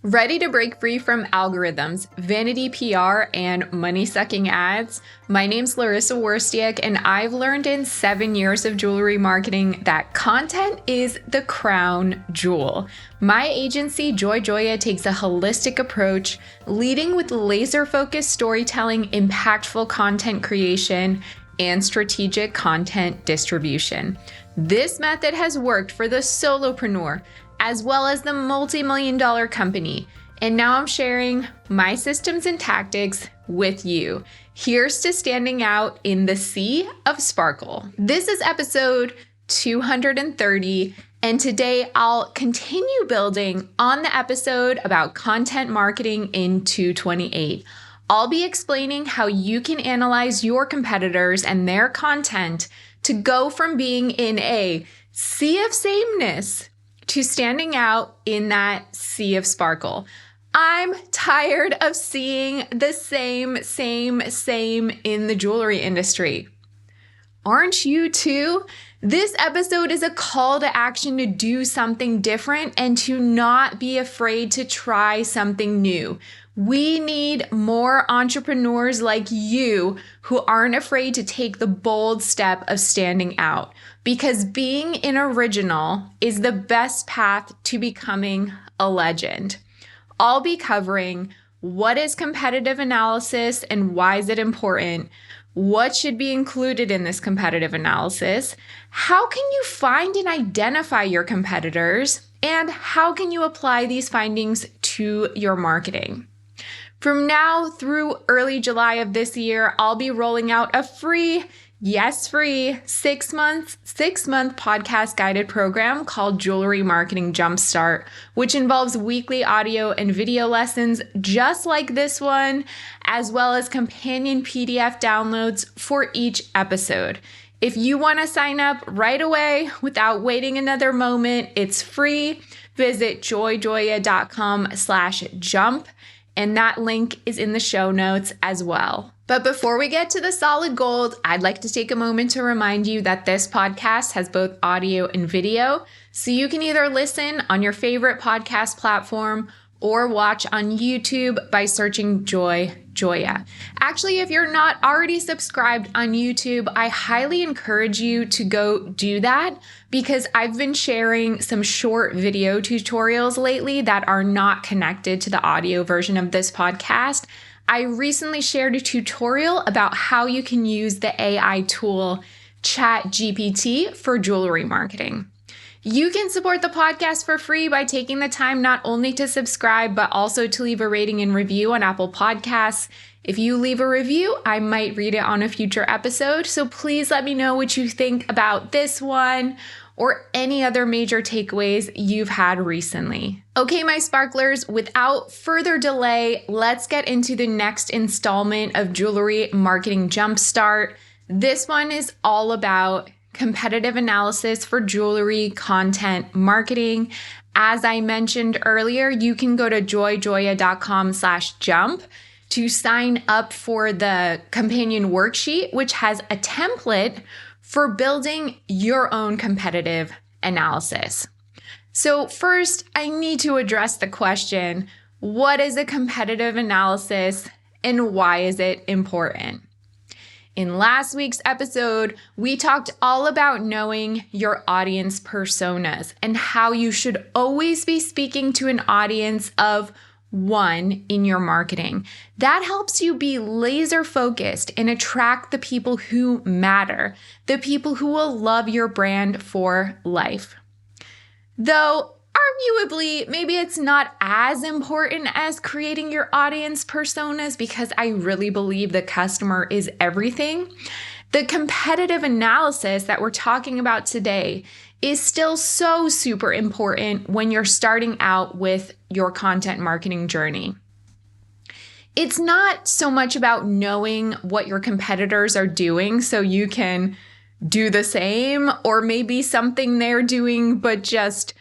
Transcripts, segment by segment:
Ready to break free from algorithms, vanity PR, and money-sucking ads? My name's Larissa Worstiak, and I've learned in 7 years of jewelry marketing that content is the crown jewel. My agency, Joy Joya, takes a holistic approach, leading with laser-focused storytelling, impactful content creation, and strategic content distribution. This method has worked for the solopreneur, as well as the multi-million-dollar company. And now I'm sharing my systems and tactics with you. Here's to standing out in the sea of sparkle. This is episode 230, and today I'll continue building on the episode about content marketing in 228. I'll be explaining how you can analyze your competitors and their content to go from being in a sea of sameness to standing out in that sea of sparkle. I'm tired of seeing the same in the jewelry industry. Aren't you too? This episode is a call to action to do something different and to not be afraid to try something new. We need more entrepreneurs like you who aren't afraid to take the bold step of standing out, because being an original is the best path to becoming a legend. I'll be covering what is competitive analysis and why is it important, what should be included in this competitive analysis, how can you find and identify your competitors, and how can you apply these findings to your marketing. From now through early July of this year, I'll be rolling out a free 6-month podcast guided program called Jewelry Marketing Jumpstart, which involves weekly audio and video lessons just like this one, as well as companion PDF downloads for each episode. If you want to sign up right away without waiting another moment, it's free. Visit joyjoya.com/jump. And that link is in the show notes as well. But before we get to the solid gold, I'd like to take a moment to remind you that this podcast has both audio and video, so you can either listen on your favorite podcast platform or watch on YouTube by searching Joy Joya. Actually, if you're not already subscribed on YouTube, I highly encourage you to go do that, because I've been sharing some short video tutorials lately that are not connected to the audio version of this podcast. I recently shared a tutorial about how you can use the AI tool ChatGPT for jewelry marketing. You can support the podcast for free by taking the time not only to subscribe, but also to leave a rating and review on Apple Podcasts. If you leave a review, I might read it on a future episode. So please let me know what you think about this one or any other major takeaways you've had recently. Okay, my sparklers, without further delay, let's get into the next installment of Jewelry Marketing Jumpstart. This one is all about competitive analysis for jewelry content marketing. As I mentioned earlier, you can go to joyjoya.com/jump to sign up for the companion worksheet, which has a template for building your own competitive analysis. So first, I need to address the question, what is a competitive analysis and why is it important? In last week's episode, we talked all about knowing your audience personas and how you should always be speaking to an audience of one in your marketing. That helps you be laser focused and attract the people who matter, the people who will love your brand for life. Though, arguably, maybe it's not as important as creating your audience personas, because I really believe the customer is everything. The competitive analysis that we're talking about today is still so super important when you're starting out with your content marketing journey. It's not so much about knowing what your competitors are doing so you can do the same, or maybe something they're doing but just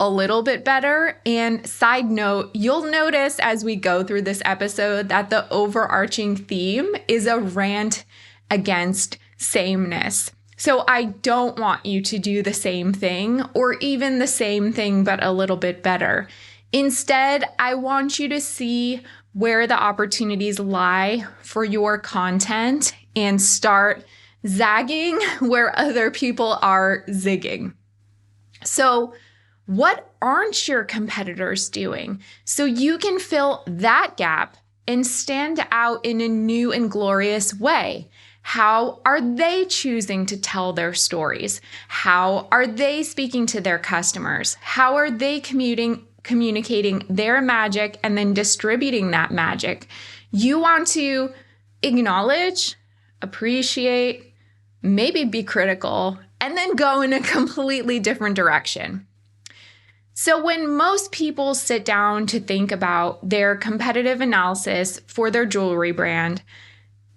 a little bit better. And side note, you'll notice as we go through this episode that the overarching theme is a rant against sameness. So I don't want you to do the same thing or even the same thing but a little bit better. Instead, I want you to see where the opportunities lie for your content and start zagging where other people are zigging. So, what aren't your competitors doing? So you can fill that gap and stand out in a new and glorious way. How are they choosing to tell their stories? How are they speaking to their customers? How are they communicating their magic and then distributing that magic? You want to acknowledge, appreciate, maybe be critical, and then go in a completely different direction. So when most people sit down to think about their competitive analysis for their jewelry brand,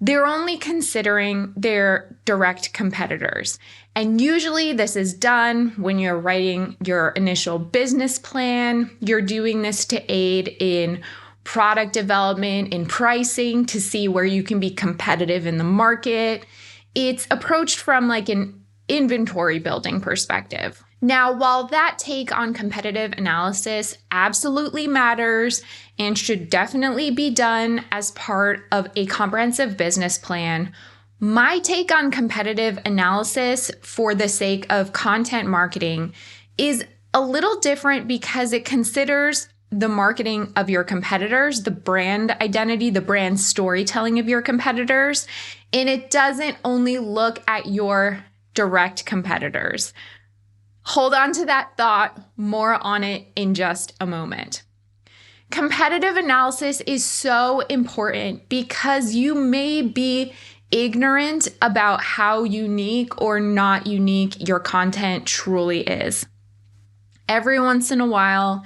they're only considering their direct competitors. And usually this is done when you're writing your initial business plan. You're doing this to aid in product development, in pricing, to see where you can be competitive in the market. It's approached from like an inventory building perspective. Now, while that take on competitive analysis absolutely matters and should definitely be done as part of a comprehensive business plan, my take on competitive analysis for the sake of content marketing is a little different because it considers the marketing of your competitors, the brand identity, the brand storytelling of your competitors, and it doesn't only look at your direct competitors. Hold on to that thought, more on it in just a moment. Competitive analysis is so important because you may be ignorant about how unique or not unique your content truly is. Every once in a while,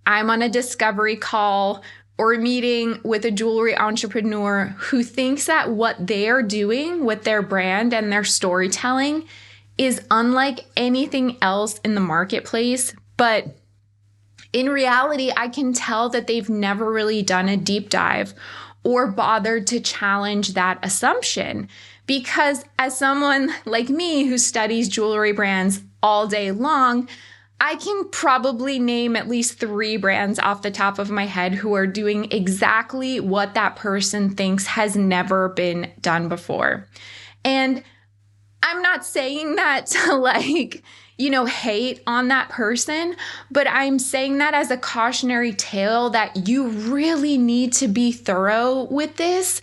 I'm on a discovery call or a meeting with a jewelry entrepreneur who thinks that what they're doing with their brand and their storytelling is unlike anything else in the marketplace. But in reality, I can tell that they've never really done a deep dive or bothered to challenge that assumption. Because as someone like me who studies jewelry brands all day long, I can probably name at least 3 brands off the top of my head who are doing exactly what that person thinks has never been done before. And I'm not saying that to hate on that person, but I'm saying that as a cautionary tale that you really need to be thorough with this.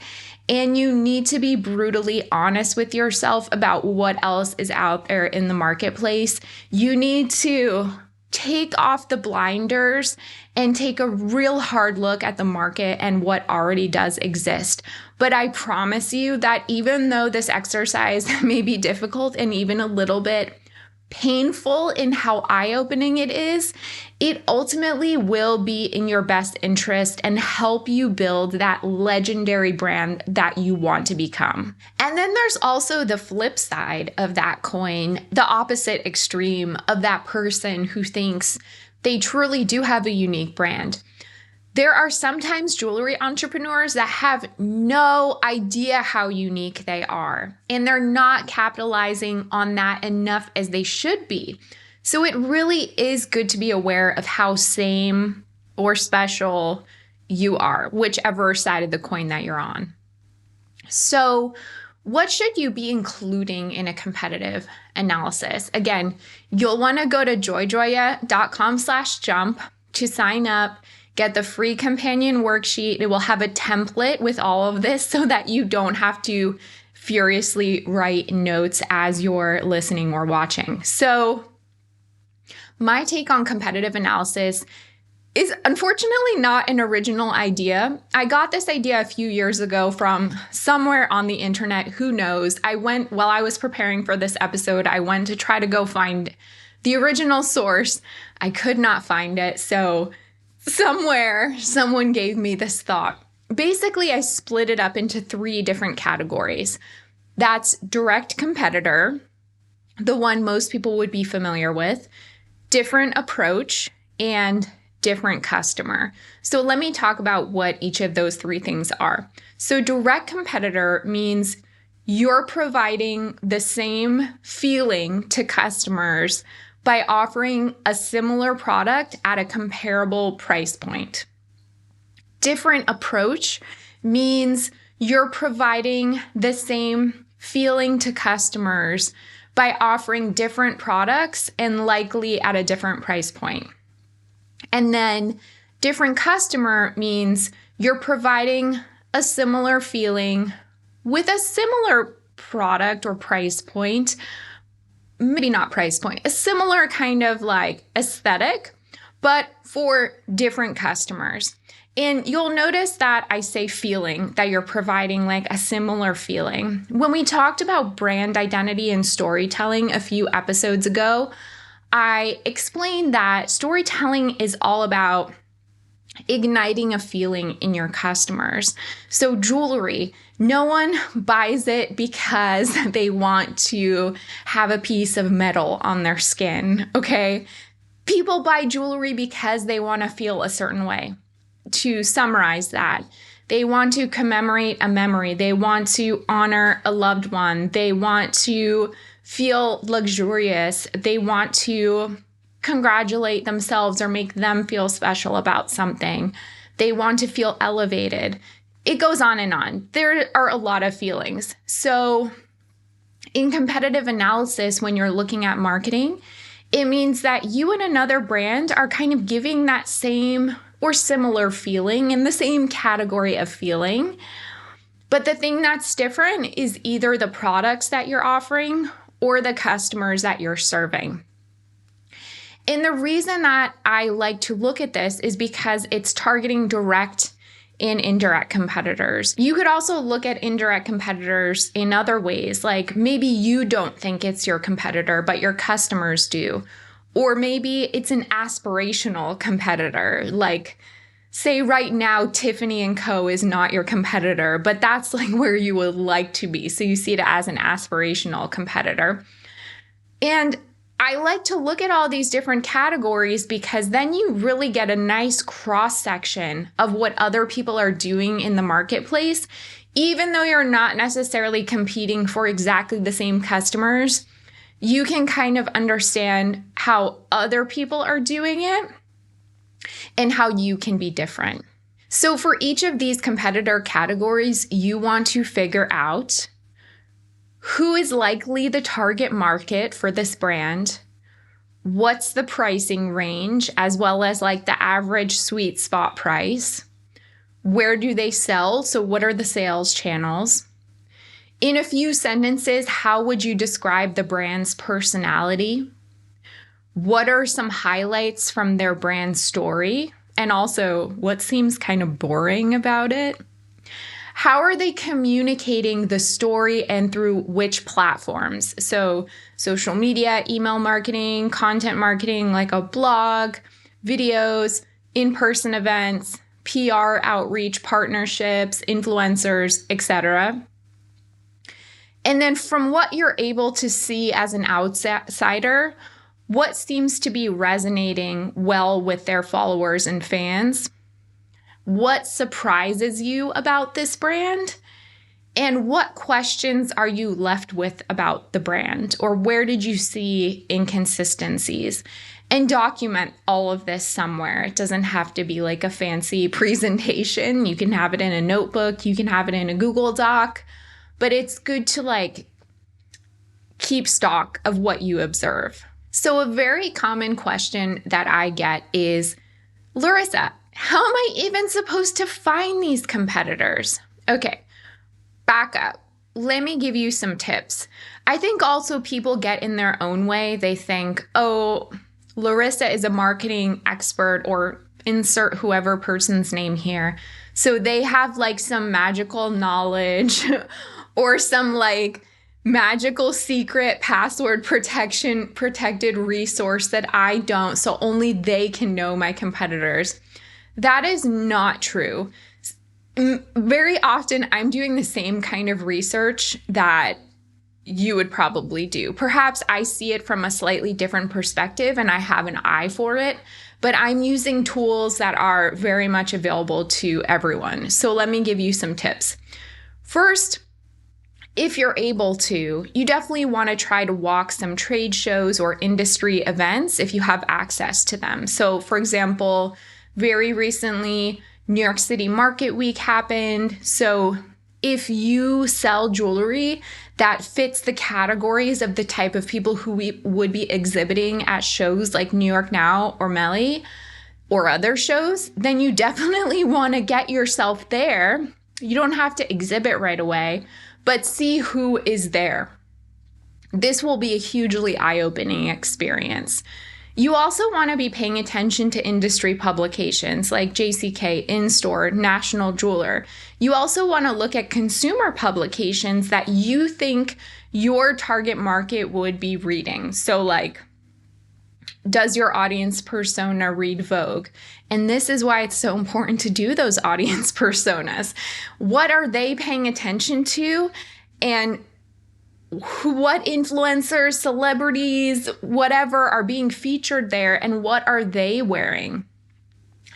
And you need to be brutally honest with yourself about what else is out there in the marketplace. You need to take off the blinders and take a real hard look at the market and what already does exist. But I promise you that even though this exercise may be difficult and even a little bit painful in how eye-opening it is, it ultimately will be in your best interest and help you build that legendary brand that you want to become. And then there's also the flip side of that coin, the opposite extreme of that person who thinks they truly do have a unique brand. There are sometimes jewelry entrepreneurs that have no idea how unique they are, and they're not capitalizing on that enough as they should be. So it really is good to be aware of how same or special you are, whichever side of the coin that you're on. So what should you be including in a competitive analysis? Again, you'll want to go to joyjoya.com/jump to sign up. Get the free companion worksheet. It will have a template with all of this so that you don't have to furiously write notes as you're listening or watching. So my take on competitive analysis is unfortunately not an original idea. I got this idea a few years ago from somewhere on the internet. Who knows? While I was preparing for this episode, I went to try to go find the original source. I could not find it. So somewhere, someone gave me this thought. Basically, I split it up into 3 different categories. That's direct competitor, the one most people would be familiar with, different approach, and different customer. So let me talk about what each of those 3 things are. So direct competitor means you're providing the same feeling to customers by offering a similar product at a comparable price point. Different approach means you're providing the same feeling to customers by offering different products and likely at a different price point. And then different customer means you're providing a similar feeling with a similar product or price point, maybe not price point, a similar kind of like aesthetic, but for different customers. And you'll notice that I say feeling, that you're providing like a similar feeling. When we talked about brand identity and storytelling a few episodes ago, I explained that storytelling is all about igniting a feeling in your customers. So jewelry, no one buys it because they want to have a piece of metal on their skin, okay? People buy jewelry because they want to feel a certain way. To summarize that, they want to commemorate a memory. They want to honor a loved one. They want to feel luxurious. They want to congratulate themselves or make them feel special about something. They want to feel elevated. It goes on and on. There are a lot of feelings. So in competitive analysis, when you're looking at marketing, it means that you and another brand are kind of giving that same or similar feeling in the same category of feeling. But the thing that's different is either the products that you're offering or the customers that you're serving. And the reason that I like to look at this is because it's targeting direct and indirect competitors. You could also look at indirect competitors in other ways, like maybe you don't think it's your competitor, but your customers do. Or maybe it's an aspirational competitor, like say right now, Tiffany & Co. is not your competitor, but that's like where you would like to be. So you see it as an aspirational competitor. And I like to look at all these different categories because then you really get a nice cross-section of what other people are doing in the marketplace. Even though you're not necessarily competing for exactly the same customers, you can kind of understand how other people are doing it and how you can be different. So for each of these competitor categories, you want to figure out who is likely the target market for this brand, what's the pricing range, as well as like the average sweet spot price, where do they sell, so what are the sales channels. In a few sentences, how would you describe the brand's personality? What are some highlights from their brand story? And also, what seems kind of boring about it? How are they communicating the story and through which platforms? So social media, email marketing, content marketing, like a blog, videos, in-person events, PR outreach, partnerships, influencers, etc. And then from what you're able to see as an outsider, what seems to be resonating well with their followers and fans? What surprises you about this brand? And what questions are you left with about the brand? Or where did you see inconsistencies? And document all of this somewhere. It doesn't have to be like a fancy presentation. You can have it in a notebook. You can have it in a Google Doc. But it's good to like keep stock of what you observe. So a very common question that I get is, Larissa, how am I even supposed to find these competitors? Okay, back up. Let me give you some tips. I think also people get in their own way. They think, oh, Larissa is a marketing expert, or insert whoever person's name here. So they have like some magical knowledge or some like magical secret password protected resource that I don't, so only they can know my competitors. That is not true. Very often I'm doing the same kind of research that you would probably do. Perhaps I see it from a slightly different perspective and I have an eye for it, but I'm using tools that are very much available to everyone. So let me give you some tips. First, if you're able to, you definitely want to try to walk some trade shows or industry events if you have access to them. So, for example, very recently, New York City Market Week happened. So, if you sell jewelry that fits the categories of the type of people who we would be exhibiting at shows like New York Now or Melly or other shows, then you definitely want to get yourself there. You don't have to exhibit right away, but see who is there. This will be a hugely eye-opening experience. You also want to be paying attention to industry publications like JCK, In-Store, National Jeweler. You also want to look at consumer publications that you think your target market would be reading. So like, does your audience persona read Vogue? And this is why it's so important to do those audience personas. What are they paying attention to? And what influencers, celebrities, whatever are being featured there, and what are they wearing?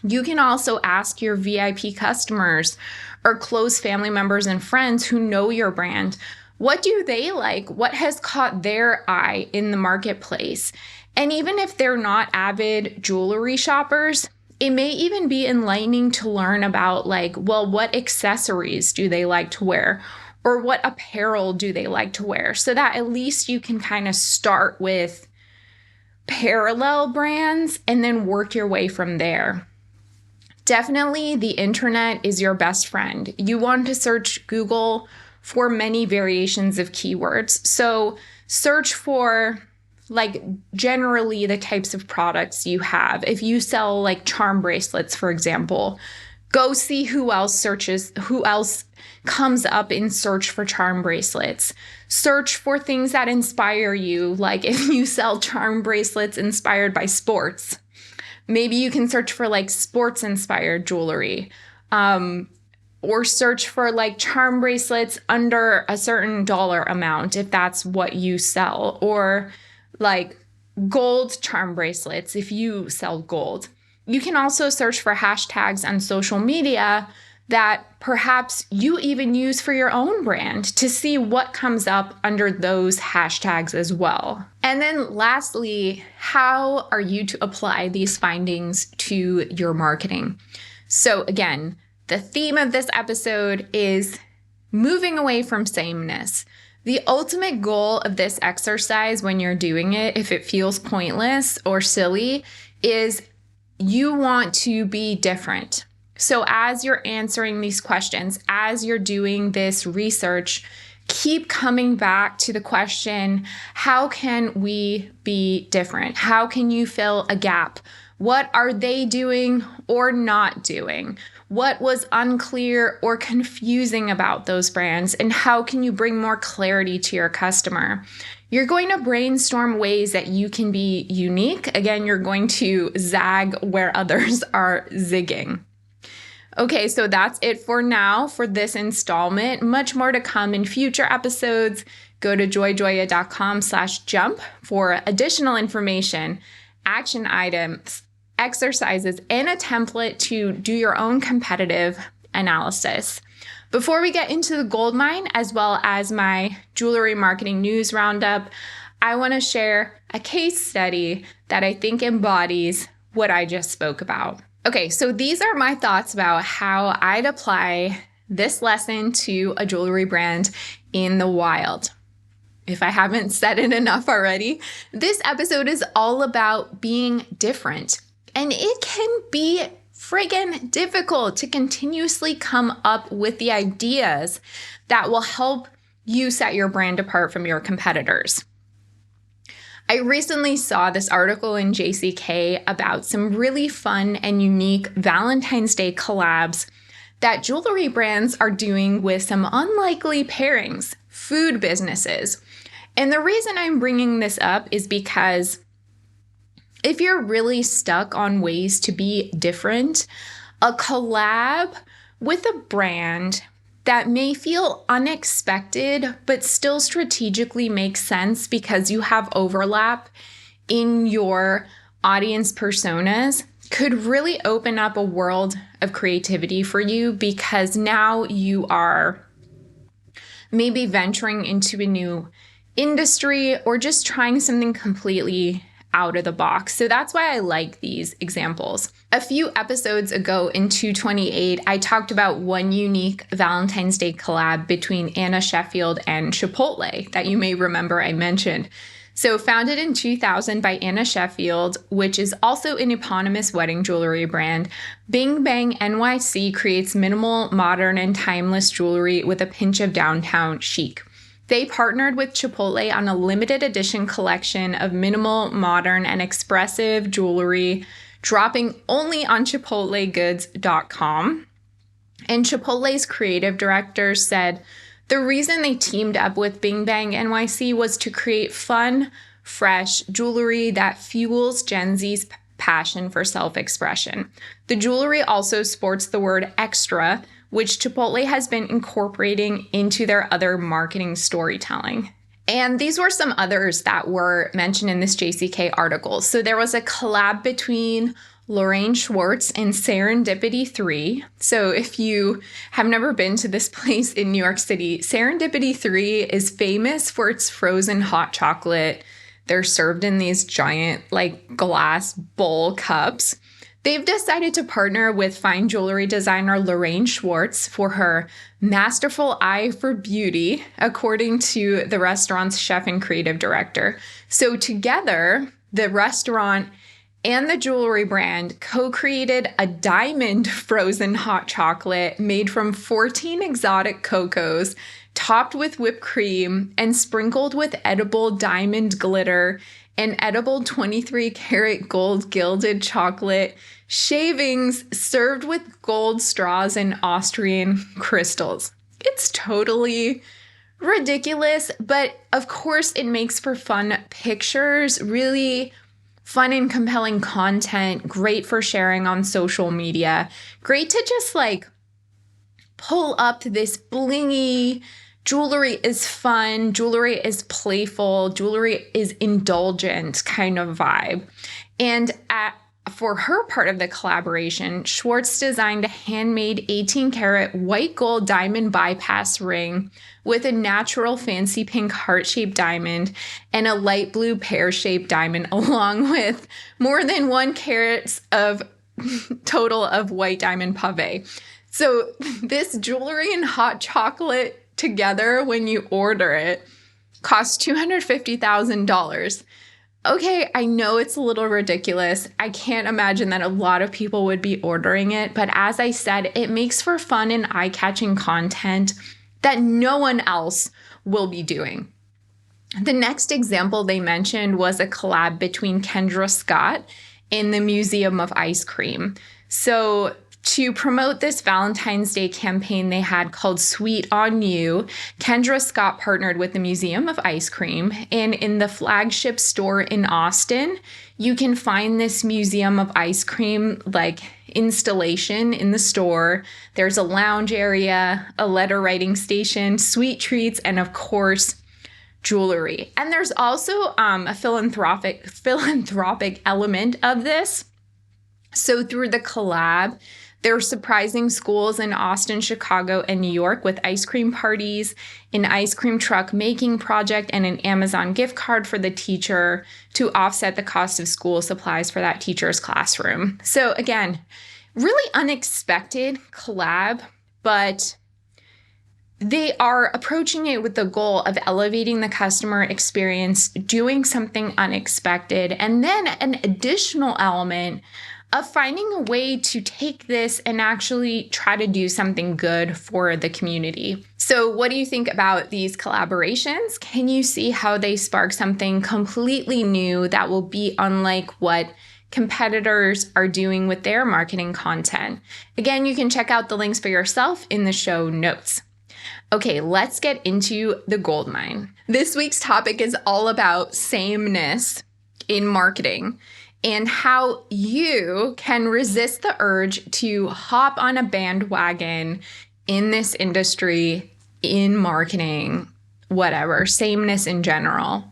You can also ask your VIP customers or close family members and friends who know your brand, what do they like? What has caught their eye in the marketplace? And even if they're not avid jewelry shoppers, it may even be enlightening to learn about what accessories do they like to wear? Or what apparel do they like to wear? So that at least you can kind of start with parallel brands and then work your way from there. Definitely the internet is your best friend. You want to search Google for many variations of keywords. So search for generally the types of products you have. If you sell charm bracelets, for example, go see who else comes up in search for charm bracelets. Search for things that inspire you. Like if you sell charm bracelets inspired by sports, maybe you can search for sports inspired jewelry. Or search for charm bracelets under a certain dollar amount if that's what you sell. Or gold charm bracelets if you sell gold. You can also search for hashtags on social media that perhaps you even use for your own brand to see what comes up under those hashtags as well. And then lastly, how are you to apply these findings to your marketing? So again, the theme of this episode is moving away from sameness. The ultimate goal of this exercise when you're doing it, if it feels pointless or silly, is you want to be different. So as you're answering these questions, as you're doing this research, keep coming back to the question, how can we be different? How can you fill a gap? What are they doing or not doing? What was unclear or confusing about those brands? And how can you bring more clarity to your customer? You're going to brainstorm ways that you can be unique. Again, you're going to zag where others are zigging. Okay, so that's it for now for this installment. Much more to come in future episodes. Go to joyjoya.com/jump for additional information, action items, exercises, and a template to do your own competitive analysis. Before we get into the goldmine, as well as my jewelry marketing news roundup, I want to share a case study that I think embodies what I just spoke about. Okay, so these are my thoughts about how I'd apply this lesson to a jewelry brand in the wild. If I haven't said it enough already, this episode is all about being different. And it can be friggin' difficult to continuously come up with the ideas that will help you set your brand apart from your competitors. I recently saw this article in JCK about some really fun and unique Valentine's Day collabs that jewelry brands are doing with some unlikely pairings, food businesses. And the reason I'm bringing this up is because if you're really stuck on ways to be different, a collab with a brand that may feel unexpected but still strategically makes sense because you have overlap in your audience personas could really open up a world of creativity for you, because now you are maybe venturing into a new industry, or just trying something completely out of the box. So that's why I like these examples. A few episodes ago in 228, I talked about one unique Valentine's Day collab between Anna Sheffield and Chipotle that you may remember I mentioned. So founded in 2000 by Anna Sheffield, which is also an eponymous wedding jewelry brand, Bing Bang NYC creates minimal, modern, and timeless jewelry with a pinch of downtown chic. They partnered with Chipotle on a limited edition collection of minimal, modern, and expressive jewelry, dropping only on ChipotleGoods.com. And Chipotle's creative director said the reason they teamed up with Bing Bang NYC was to create fun, fresh jewelry that fuels Gen Z's passion for self-expression. The jewelry also sports the word extra, which Chipotle has been incorporating into their other marketing storytelling. And these were some others that were mentioned in this JCK article. So there was a collab between Lorraine Schwartz and Serendipity 3. So if you have never been to this place in New York City, Serendipity 3 is famous for its frozen hot chocolate. They're served in these giant glass bowl cups. They've decided to partner with fine jewelry designer Lorraine Schwartz for her masterful eye for beauty, according to the restaurant's chef and creative director. So together, the restaurant and the jewelry brand co-created a diamond frozen hot chocolate made from 14 exotic cocos, topped with whipped cream and sprinkled with edible diamond glitter and edible 23-karat gold gilded chocolate shavings served with gold straws and Austrian crystals. It's totally ridiculous, but of course it makes for fun pictures, really fun and compelling content, great for sharing on social media, great to just pull up this blingy. Jewelry is fun, jewelry is playful, jewelry is indulgent kind of vibe. And for her part of the collaboration, Schwartz designed a handmade 18-karat white gold diamond bypass ring with a natural fancy pink heart-shaped diamond and a light blue pear-shaped diamond, along with more than 1 carat of total of white diamond pave. So this jewelry and hot chocolate together, when you order it, costs $250,000. Okay, I know it's a little ridiculous. I can't imagine that a lot of people would be ordering it, but as I said, it makes for fun and eye-catching content that no one else will be doing. The next example they mentioned was a collab between Kendra Scott and the Museum of Ice Cream. So to promote this Valentine's Day campaign they had called Sweet on You, Kendra Scott partnered with the Museum of Ice Cream, and in the flagship store in Austin, you can find this Museum of Ice Cream installation in the store. There's a lounge area, a letter writing station, sweet treats, and of course, jewelry. And there's also a philanthropic element of this. So through the collab, they're surprising schools in Austin, Chicago, and New York with ice cream parties, an ice cream truck making project, and an Amazon gift card for the teacher to offset the cost of school supplies for that teacher's classroom. So again, really unexpected collab, but they are approaching it with the goal of elevating the customer experience, doing something unexpected, and then an additional element of finding a way to take this and actually try to do something good for the community. So what do you think about these collaborations? Can you see how they spark something completely new that will be unlike what competitors are doing with their marketing content? Again, you can check out the links for yourself in the show notes. Okay, let's get into the gold mine. This week's topic is all about sameness in marketing, and how you can resist the urge to hop on a bandwagon in this industry, in marketing, whatever, sameness in general.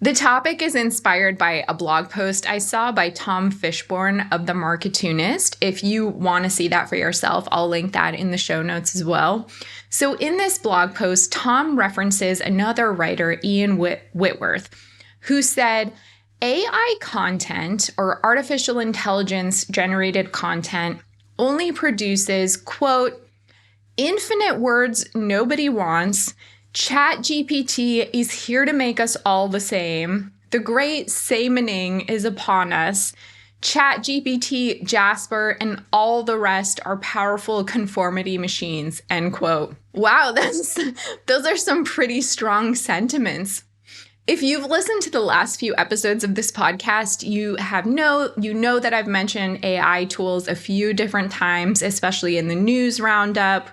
The topic is inspired by a blog post I saw by Tom Fishborn of The Marketunist. If you want to see that for yourself, I'll link that in the show notes as well. So in this blog post, Tom references another writer, Ian Whitworth, who said, AI content or artificial intelligence generated content only produces, quote, infinite words nobody wants. ChatGPT is here to make us all the same. The great samening is upon us. ChatGPT, Jasper, and all the rest are powerful conformity machines, end quote. Wow, those are some pretty strong sentiments. If you've listened to the last few episodes of this podcast, you know that I've mentioned AI tools a few different times, especially in the news roundup.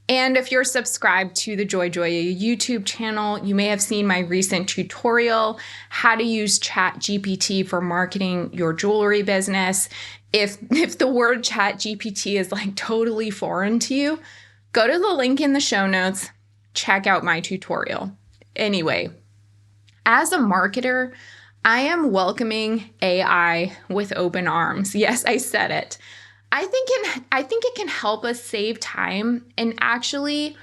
And if you're subscribed to the Joy YouTube channel, you may have seen my recent tutorial, how to use ChatGPT for marketing your jewelry business. If the word ChatGPT is like totally foreign to you, go to the link in the show notes, check out my tutorial. Anyway, as a marketer, I am welcoming AI with open arms. Yes, I said it. I think it can help us save time and actually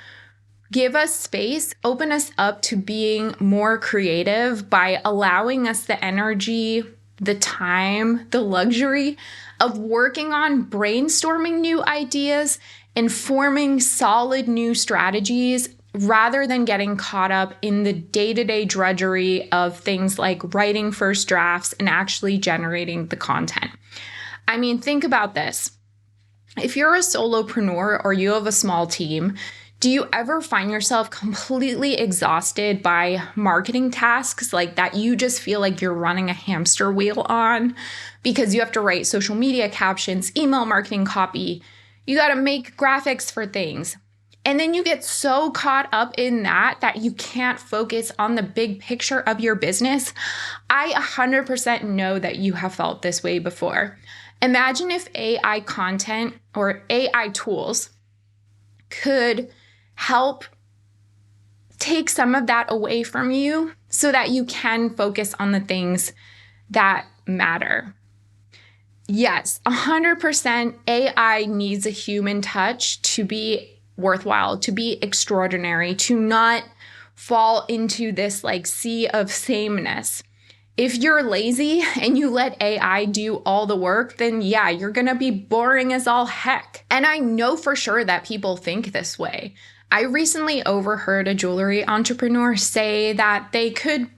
give us space, open us up to being more creative by allowing us the energy, the time, the luxury of working on brainstorming new ideas and forming solid new strategies rather than getting caught up in the day-to-day drudgery of things like writing first drafts and actually generating the content. I mean, think about this. If you're a solopreneur or you have a small team, do you ever find yourself completely exhausted by marketing tasks like that you just feel like you're running a hamster wheel on because you have to write social media captions, email marketing copy, you got to make graphics for things. And then you get so caught up in that you can't focus on the big picture of your business? I 100% know that you have felt this way before. Imagine if AI content or AI tools could help take some of that away from you so that you can focus on the things that matter. Yes, 100% AI needs a human touch to be worthwhile, to be extraordinary, to not fall into this like sea of sameness. If you're lazy and you let AI do all the work, then yeah, you're gonna be boring as all heck. And I know for sure that people think this way. I recently overheard a jewelry entrepreneur say that they could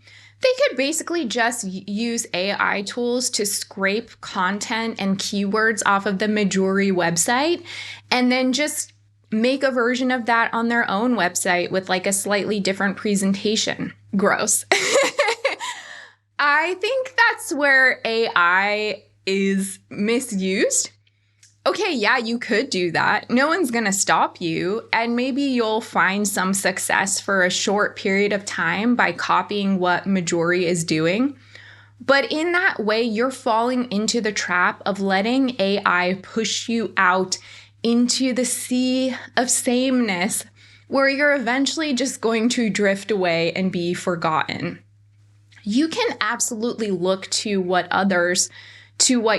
basically just use AI tools to scrape content and keywords off of the Majuri website and then just make a version of that on their own website with like a slightly different presentation. Gross. I think that's where AI is misused. Okay, yeah, you could do that. No one's going to stop you. And maybe you'll find some success for a short period of time by copying what Majuri is doing. But in that way, you're falling into the trap of letting AI push you out into the sea of sameness, where you're eventually just going to drift away and be forgotten. You can absolutely look to what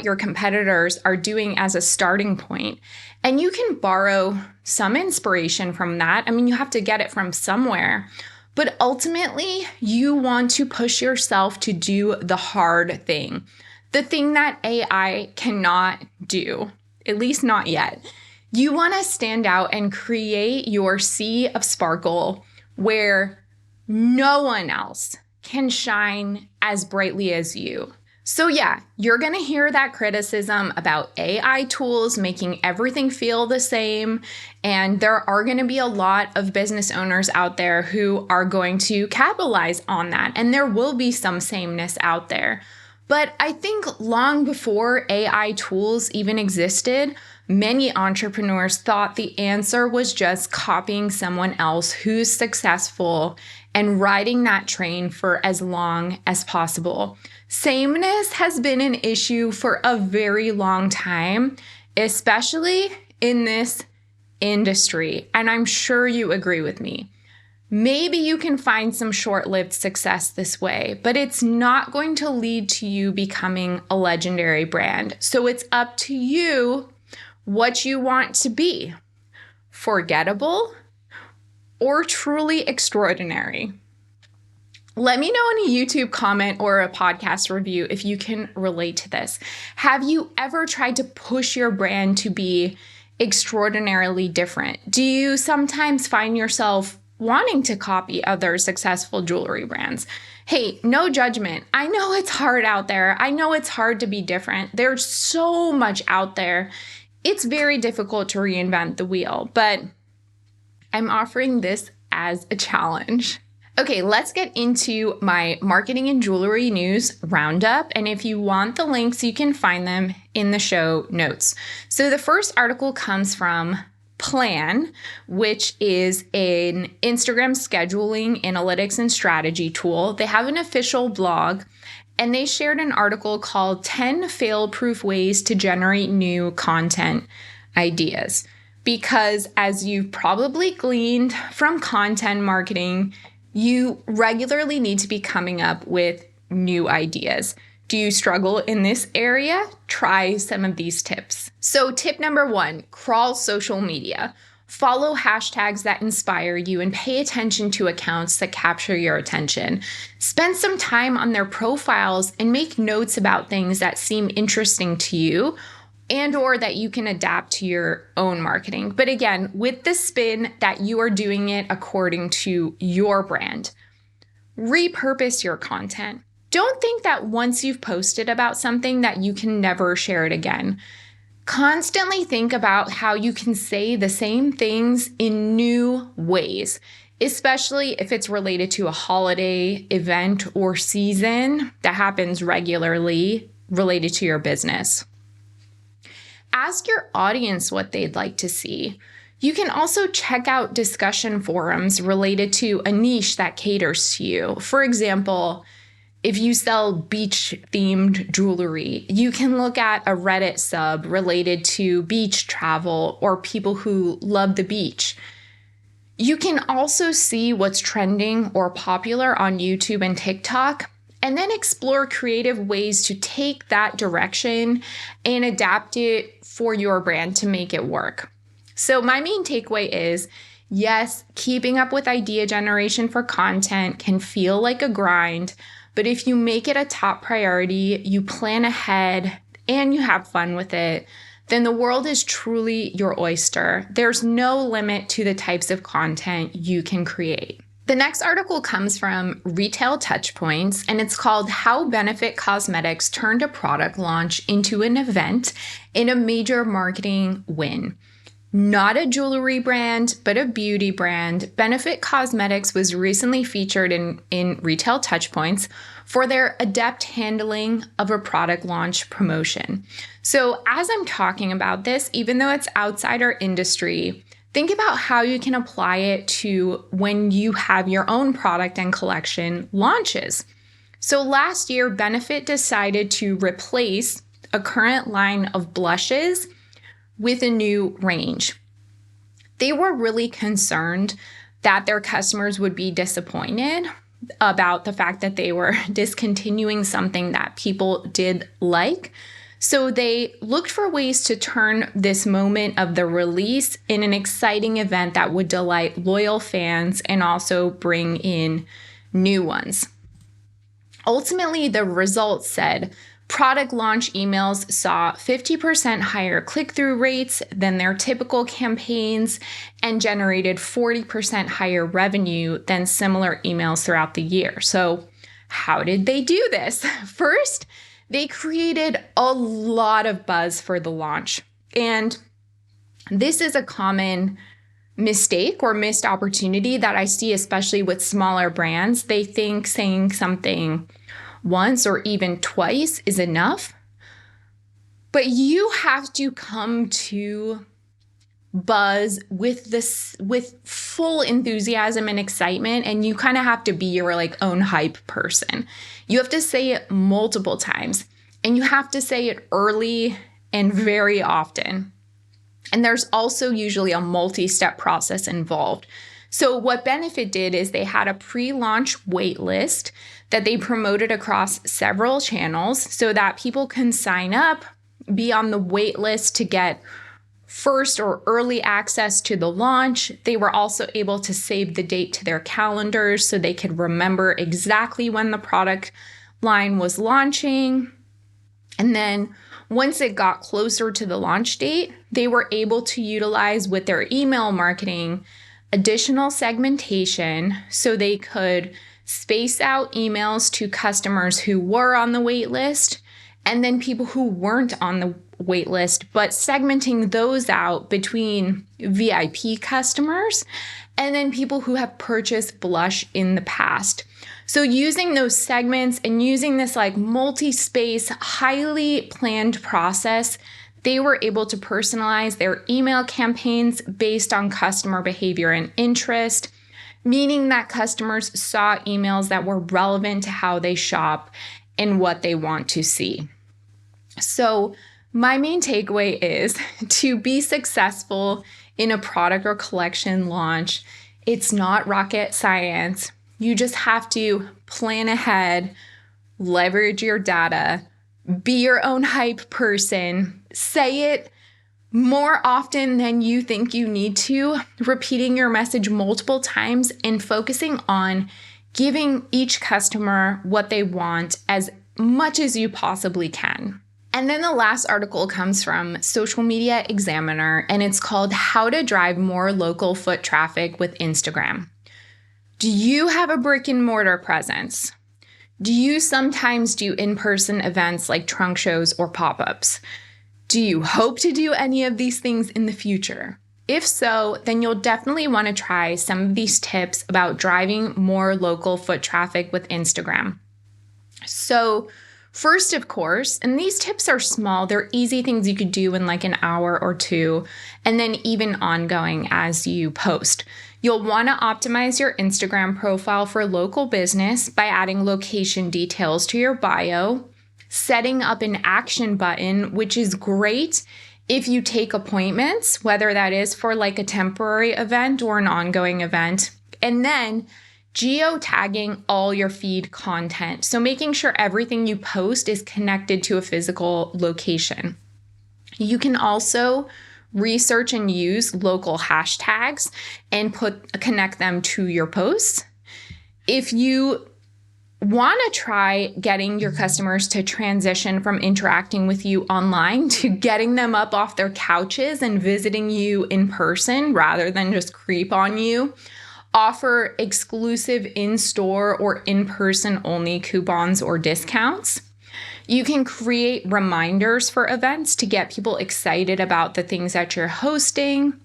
your competitors are doing as a starting point, and you can borrow some inspiration from that. I mean, you have to get it from somewhere, but ultimately you want to push yourself to do the hard thing, the thing that AI cannot do, at least not yet. You want to stand out and create your sea of sparkle where no one else can shine as brightly as you. So yeah, you're going to hear that criticism about AI tools making everything feel the same. And there are going to be a lot of business owners out there who are going to capitalize on that. And there will be some sameness out there. But I think long before AI tools even existed, many entrepreneurs thought the answer was just copying someone else who's successful and riding that train for as long as possible. Sameness has been an issue for a very long time, especially in this industry, and I'm sure you agree with me. Maybe you can find some short-lived success this way, but it's not going to lead to you becoming a legendary brand. So it's up to you what you want to be: forgettable or truly extraordinary. Let me know in a YouTube comment or a podcast review if you can relate to this. Have you ever tried to push your brand to be extraordinarily different? Do you sometimes find yourself wanting to copy other successful jewelry brands? Hey, no judgment. I know it's hard out there. I know it's hard to be different. There's so much out there. It's very difficult to reinvent the wheel, but I'm offering this as a challenge. Okay, let's get into my marketing and jewelry news roundup. And if you want the links, you can find them in the show notes. So the first article comes from Plan, which is an Instagram scheduling, analytics, and strategy tool. They have an official blog, and they shared an article called 10 Fail-Proof Ways to Generate New Content Ideas. Because as you've probably gleaned from content marketing, you regularly need to be coming up with new ideas. Do you struggle in this area? Try some of these tips. So tip number 1, crawl social media. Follow hashtags that inspire you and pay attention to accounts that capture your attention. Spend some time on their profiles and make notes about things that seem interesting to you and or that you can adapt to your own marketing. But again, with the spin that you are doing it according to your brand. Repurpose your content. Don't think that once you've posted about something that you can never share it again. Constantly think about how you can say the same things in new ways, especially if it's related to a holiday event or season that happens regularly related to your business. Ask your audience what they'd like to see. You can also check out discussion forums related to a niche that caters to you. For example, if you sell beach-themed jewelry, you can look at a Reddit sub related to beach travel or people who love the beach. You can also see what's trending or popular on YouTube and TikTok, and then explore creative ways to take that direction and adapt it for your brand to make it work. So my main takeaway is, yes, keeping up with idea generation for content can feel like a grind, but if you make it a top priority, you plan ahead, and you have fun with it, then the world is truly your oyster. There's no limit to the types of content you can create. The next article comes from Retail Touchpoints, and it's called How Benefit Cosmetics Turned a Product Launch into an Event in a Major Marketing Win. Not a jewelry brand, but a beauty brand, Benefit Cosmetics was recently featured in Retail Touchpoints for their adept handling of a product launch promotion. So as I'm talking about this, even though it's outside our industry, think about how you can apply it to when you have your own product and collection launches. So last year, Benefit decided to replace a current line of blushes with a new range. They were really concerned that their customers would be disappointed about the fact that they were discontinuing something that people did like. So they looked for ways to turn this moment of the release in an exciting event that would delight loyal fans and also bring in new ones. Ultimately, the results said product launch emails saw 50% higher click-through rates than their typical campaigns and generated 40% higher revenue than similar emails throughout the year. So how did they do this? First, they created a lot of buzz for the launch. And this is a common mistake or missed opportunity that I see, especially with smaller brands. They think saying something once or even twice is enough. But you have to come to buzz with full enthusiasm and excitement, and you kind of have to be your own hype person. You have to say it multiple times, and you have to say it early and very often. And there's also usually a multi-step process involved. So what Benefit did is they had a pre-launch wait list that they promoted across several channels so that people can sign up, be on the wait list to get first or early access to the launch. They were also able to save the date to their calendars so they could remember exactly when the product line was launching. And then once it got closer to the launch date, they were able to utilize with their email marketing additional segmentation so they could space out emails to customers who were on the wait list and then people who weren't on the wait list, but segmenting those out between VIP customers and then people who have purchased Blush in the past. So using those segments and using this like multi-space, highly planned process, they were able to personalize their email campaigns based on customer behavior and interest, meaning that customers saw emails that were relevant to how they shop and what they want to see. So my main takeaway is to be successful in a product or collection launch, it's not rocket science. You just have to plan ahead, leverage your data, be your own hype person, say it more often than you think you need to, repeating your message multiple times and focusing on giving each customer what they want as much as you possibly can. And then the last article comes from Social Media Examiner, and it's called How to Drive More Local Foot Traffic with Instagram. Do you have a brick and mortar presence? Do you sometimes do in-person events like trunk shows or pop-ups? Do you hope to do any of these things in the future? If so, then you'll definitely want to try some of these tips about driving more local foot traffic with Instagram. So first, of course, and these tips are small, they're easy things you could do in like an hour or two, and then even ongoing as you post. You'll want to optimize your Instagram profile for local business by adding location details to your bio, setting up an action button, which is great if you take appointments, whether that is for like a temporary event or an ongoing event, and then geotagging all your feed content. So making sure everything you post is connected to a physical location. You can also research and use local hashtags and connect them to your posts. If you want to try getting your customers to transition from interacting with you online to getting them up off their couches and visiting you in person rather than just creep on you, offer exclusive in-store or in-person only coupons or discounts. You can create reminders for events to get people excited about the things that you're hosting.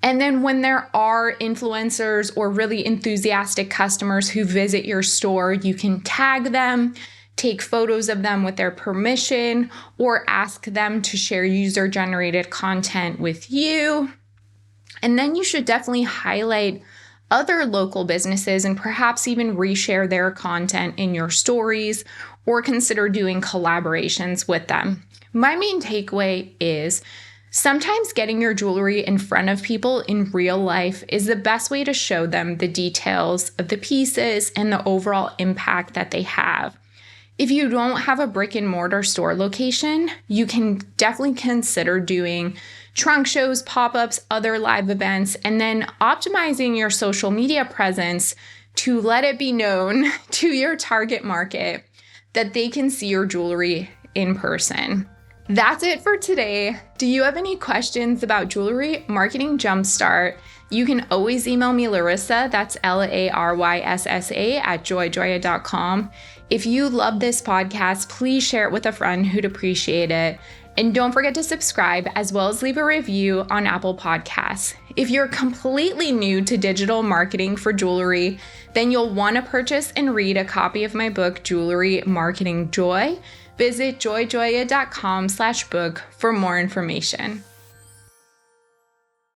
And then when there are influencers or really enthusiastic customers who visit your store, you can tag them, take photos of them with their permission, or ask them to share user-generated content with you. And then you should definitely highlight other local businesses and perhaps even reshare their content in your stories or consider doing collaborations with them. My main takeaway is sometimes getting your jewelry in front of people in real life is the best way to show them the details of the pieces and the overall impact that they have. If you don't have a brick and mortar store location, you can definitely consider doing trunk shows, pop-ups, other live events, and then optimizing your social media presence to let it be known to your target market that they can see your jewelry in person. That's it for today. Do you have any questions about Jewelry Marketing Jumpstart? You can always email me Larissa, that's LARYSSA @joyjoya.com. If you love this podcast, please share it with a friend who'd appreciate it. And don't forget to subscribe as well as leave a review on Apple Podcasts. If you're completely new to digital marketing for jewelry, then you'll want to purchase and read a copy of my book, Jewelry Marketing Joy. Visit joyjoya.com/book for more information.